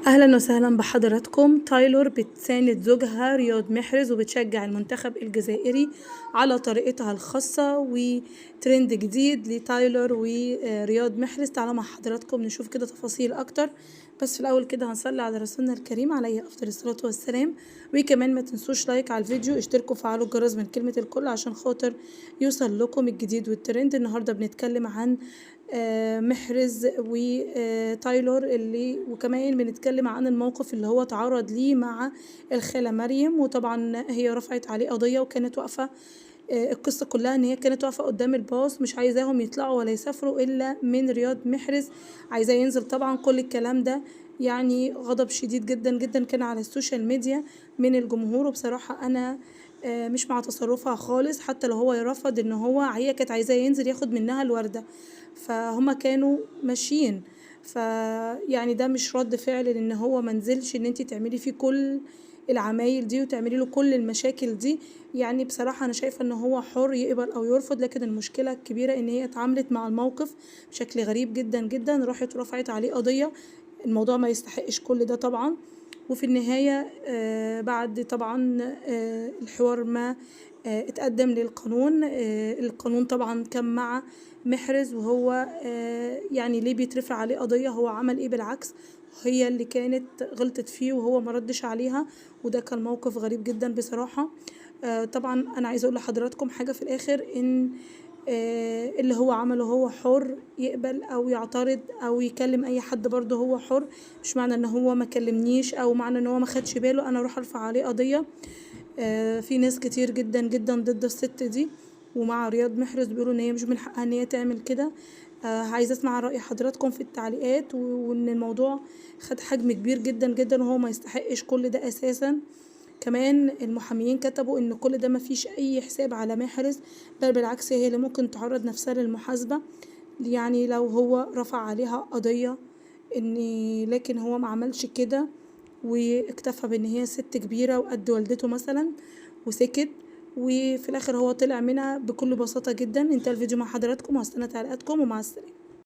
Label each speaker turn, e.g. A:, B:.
A: اهلا وسهلا بحضراتكم. تايلور بتساند زوجها رياض محرز وبتشجع المنتخب الجزائري على طريقتها الخاصة، وترند جديد لتايلور ورياض محرز. تعالوا مع حضراتكم نشوف كده تفاصيل اكتر، بس في الاول كده هنصلي على رسولنا الكريم عليه افضل الصلاة والسلام. وكمان ما تنسوش لايك على الفيديو، اشتركوا وفعلوا الجرس من كلمة الكل عشان خاطر يوصل لكم الجديد والترند. النهاردة بنتكلم عن محرز وتايلور وكمان بنتكلم عن الموقف اللي هو تعرض ليه مع الخالة مريم، وطبعا هي رفعت عليه قضية وكانت واقفة. القصة كلها ان هي كانت واقفة قدام الباص مش عايزاهم يطلعوا ولا يسافروا الا من رياض محرز، عايزاه ينزل. طبعا كل الكلام ده يعني غضب شديد جدا جدا كان على السوشيال ميديا من الجمهور، وبصراحة انا مش مع تصرفها خالص. حتى لو هو يرفض ان هي كانت عايزاه ينزل ياخد منها الوردة، فهما كانوا ماشيين. يعني ده مش رد فعل لان هو منزلش ان انتي تعملي فيه كل العمايل دي وتعملي له كل المشاكل دي. يعني بصراحة انا شايفة ان هو حر يقبل او يرفض، لكن المشكلة الكبيرة ان هي اتعاملت مع الموقف بشكل غريب جدا جدا، راحت رفعت عليه قضية. الموضوع ما يستحقش كل ده طبعا. وفي النهاية بعد طبعا الحوار ما اتقدم للقانون. القانون طبعا كان مع محرز، وهو يعني ليه بيترفع عليه قضية؟ هو عمل ايه بالعكس؟ هي اللي كانت غلطت فيه وهو مردش عليها، وده كان موقف غريب جدا بصراحة. طبعا انا عايزه اقول لحضراتكم حاجة في الاخر، ان اللي هو عمله هو حر يقبل او يعترض او يكلم اي حد، برضه هو حر. مش معنى ان هو ما كلمنيش او معنى ان هو ما خدش باله انا اروح ارفع عليه قضية. في ناس كتير جدا جدا ضد الست دي ومع رياض محرز، بيقولوا ان هي مش من حقها ان هي تعمل كده. عايزه اسمع رأي حضراتكم في التعليقات، وان الموضوع خد حجم كبير جدا جدا وهو ما يستحقش كل ده اساسا. كمان المحاميين كتبوا ان كل ده ما فيش اي حساب على محرز، بل بالعكس هي اللي ممكن تعرض نفسها للمحاسبة، يعني لو هو رفع عليها قضية. لكن هو ما عملش كده، واكتفى بان هي ست كبيرة وقد والدته مثلا وسكت. وفي الاخر هو طلع منها بكل بساطة جدا. انتهى الفيديو مع حضراتكم، وهستنى تعليقاتكم، ومع السلامة.